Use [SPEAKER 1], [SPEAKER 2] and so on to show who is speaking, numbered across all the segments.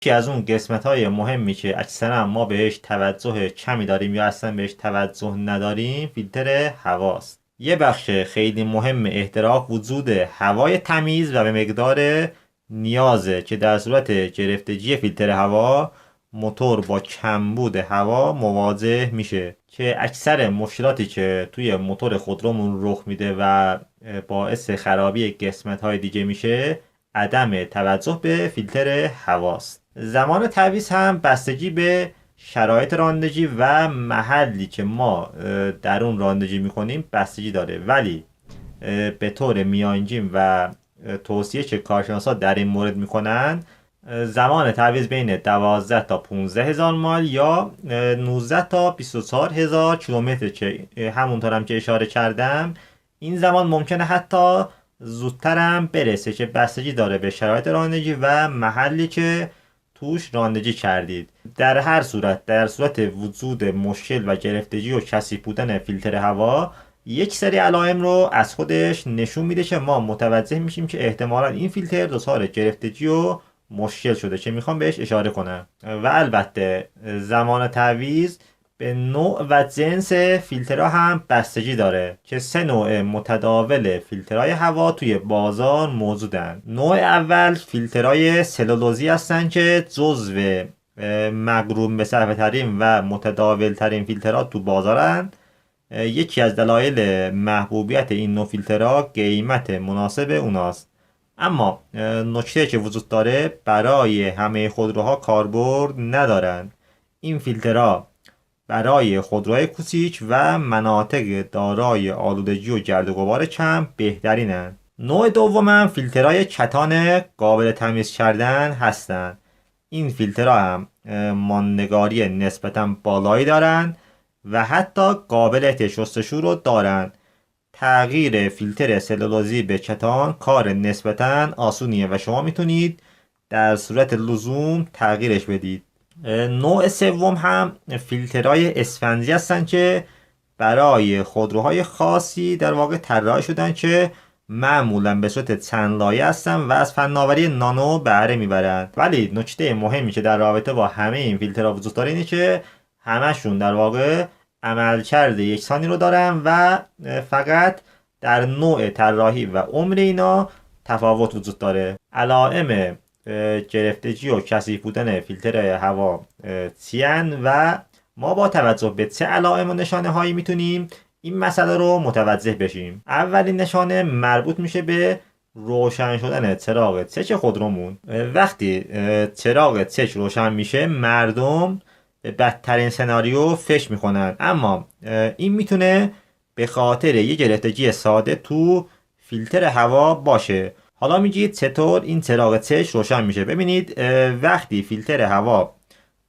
[SPEAKER 1] یکی از اون قسمت‌های مهمی که اکثرا ما بهش توجه کمی داریم یا اصلا بهش توجه نداریم فیلتر هواست. یه بخش خیلی مهم احتراق وجود هوای تمیز و به مقدار نیازه که در صورت گرفتگی فیلتر هوا موتور با کمبود هوا مواجه میشه که اکثر مشکلاتی که توی موتور خودرومون رخ میده و باعث خرابی قسمت‌های دیگه میشه عدم توجه به فیلتر هواست. زمان تعویض هم بستگی به شرایط رانندگی و محلی که ما در اون رانندگی میکنیم بستگی داره، ولی به طور میانگین و توصیه که کارشناسا در این مورد میکنن زمان تعویض بین 12 تا 15 هزار مایل یا 19 تا 24 هزار کیلومتر که همونطور هم که اشاره کردم این زمان ممکنه حتی زودتر هم برسه که بستگی داره به شرایط رانندگی و محلی که توش رانندگی کردید. در هر صورت در صورت وجود مشکل و گرفتگی و کثیف بودن فیلتر هوا یک سری علائم رو از خودش نشون میده که ما متوجه میشیم که احتمالا این فیلتر دچار گرفتگی و مشکل شده که میخوام بهش اشاره کنم. و البته زمان تعویض به نوع و جنس فیلترها هم بستگی داره که 3 نوع متداول فیلترهای هوا توی بازار موجودن. نوع اول فیلترهای سلولوزی هستن که جزو مقرون به صرفه ترین و متداول ترین فیلترها تو بازارن. یکی از دلایل محبوبیت این نوع فیلترها قیمت مناسب اوناست. اما نکته که وجود داره برای همه خودروها کاربرد ندارن. این فیلترها برای خودروهای کوچیک و مناطق دارای آلودگی و گرد و غبار کم بهترینن. نوع دوم فیلترهای کتان قابل تمیز کردن هستند. این فیلترها هم ماندگاری نسبتا بالایی دارن و حتی قابلیت شستشو رو دارن. تغییر فیلتر سلولوزی به کتان کار نسبتا آسونیه و شما میتونید در صورت لزوم تغییرش بدید. نوع سوم هم فیلترهای اسفنجی هستن که برای خودروهای خاصی در واقع طراحی شدن که معمولا به صورت چند لایه هستن و از فناوری نانو بهره میبرند. ولی نکته مهمی که در رابطه با همه این فیلترها وجود داره اینه که همشون در واقع عملکرد یکسانی رو دارن و فقط در نوع طراحی و عمر اینا تفاوت وجود داره. علائم گرفتگی و کثیف بودن فیلتر هوا چیان و ما با توجه به چه علائم و نشانه هایی میتونیم این مسئله رو متوجه بشیم. اولین نشانه مربوط میشه به روشن شدن چراغ چش خودرومون. وقتی چراغ چش روشن میشه مردم به بدترین سناریو فکر میکنن، اما این میتونه به خاطر یه گرفتگی ساده تو فیلتر هوا باشه. حالا میگید چطور این چراغ چش روشن میشه؟ ببینید وقتی فیلتر هوا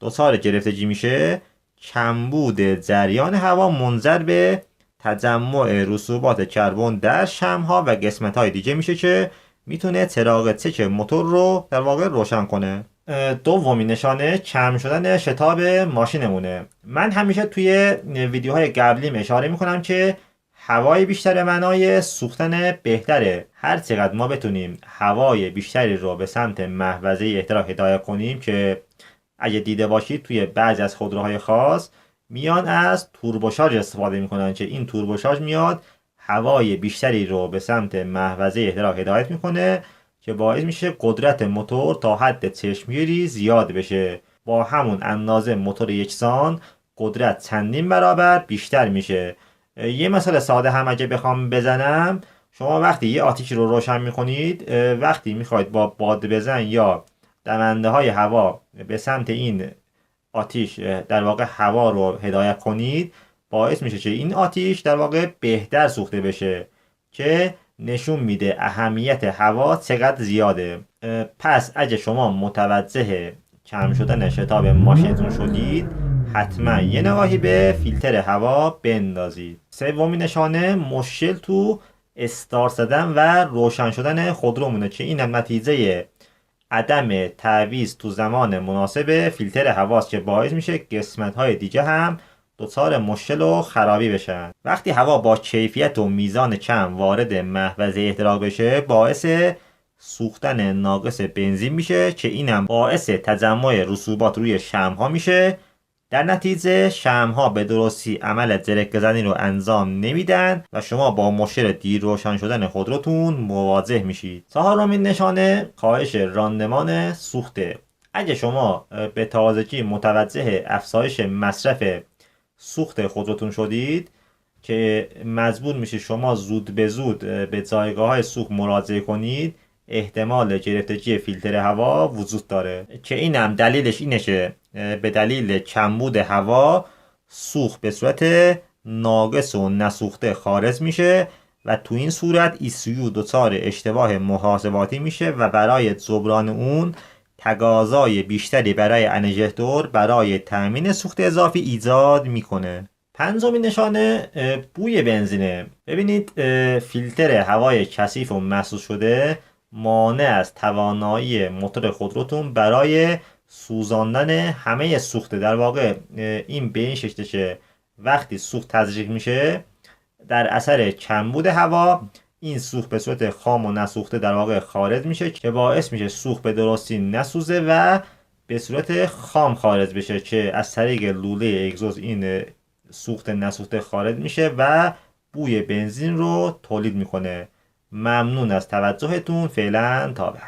[SPEAKER 1] دچار گرفتگی میشه کمبود جریان هوا منجر به تجمع رسوبات کربن در شمعها و قسمت‌های دیگه میشه که میتونه چراغ چش موتور رو در واقع روشن کنه. دومین نشانه کم شدن شتاب ماشینمونه. من همیشه توی ویدیوهای قبلیم اشاره میکنم که هوای بیشتر به معنای سوختن بهتره. هر چقدر ما بتونیم هوای بیشتری رو به سمت محفظه احتراق هدایت کنیم که اگه دیده باشید توی بعضی از خودروهای خاص میان از توربوشارژ استفاده میکنن که این توربوشارژ میاد هوای بیشتری رو به سمت محفظه احتراق هدایت میکنه که باعث میشه قدرت موتور تا حد چشمگیری زیاد بشه. با همون اندازه موتور یکسان قدرت چندین برابر بیشتر میشه. یه مثال ساده هم اگه بخوام بزنم، شما وقتی یه آتیش رو روشن میکنید وقتی میخواید با باد بزن یا دمنده های هوا به سمت این آتیش در واقع هوا رو هدایت کنید باعث میشه که این آتیش در واقع بهتر سوخته بشه که نشون میده اهمیت هوا چقدر زیاده. پس اگه شما متوجه کم شدن شتاب ماشینتون شدید حتما یه نگاهی به فیلتر هوا بندازید. سومین نشانه مشکل تو استارت زدن و روشن شدن خودرومونه که این هم نتیجه عدم تعویض تو زمان مناسب فیلتر هواست که باعث میشه قسمت‌های دیگه هم دچار مشکل و خرابی بشن. وقتی هوا با کیفیت و میزان کم وارد محفظه احتراق بشه باعث سوختن ناقص بنزین میشه که اینم باعث تجمع رسوبات روی شمع‌ها میشه. در نتیجه شمع‌ها به درستی عمل جرقه‌زنی رو انجام نمیدن و شما با مشکل دیر روشن شدن خودروتون مواجه میشید. چهارمین نشانه کاهش راندمان سوخته. اگه شما به تازگی متوجه افزایش مصرف سوخت خودروتون شدید که مجبور میشید شما زود به زود به جایگاه‌های سوخت مراجعه کنید، احتمال گرفتگی فیلتر هوا وجود داره که اینم دلیلش اینه که به دلیل کمبود هوا سوخت به صورت ناقص و نسوخته خارج میشه و تو این صورت ECU دچار اشتباه محاسباتی میشه و برای جبران اون تقاضای بیشتری برای انژکتور برای تامین سوخت اضافی ایجاد میکنه. پنجمین نشانه بوی بنزینه. ببینید فیلتر هوای کثیف و محسوس شده مانع از توانایی موتور خودروتون برای سوزاندن همه سوخته. در واقع این به این شکله که وقتی سوخت تزریق میشه در اثر کمبود هوا این سوخت به صورت خام و نسوخته در واقع خارج میشه که باعث میشه سوخت به درستی نسوزه و به صورت خام خارج بشه که از طریق لوله اگزوز این سوخت نسوخته خارج میشه و بوی بنزین رو تولید میکنه. ممنون از توجهتون. فعلا تا بعد.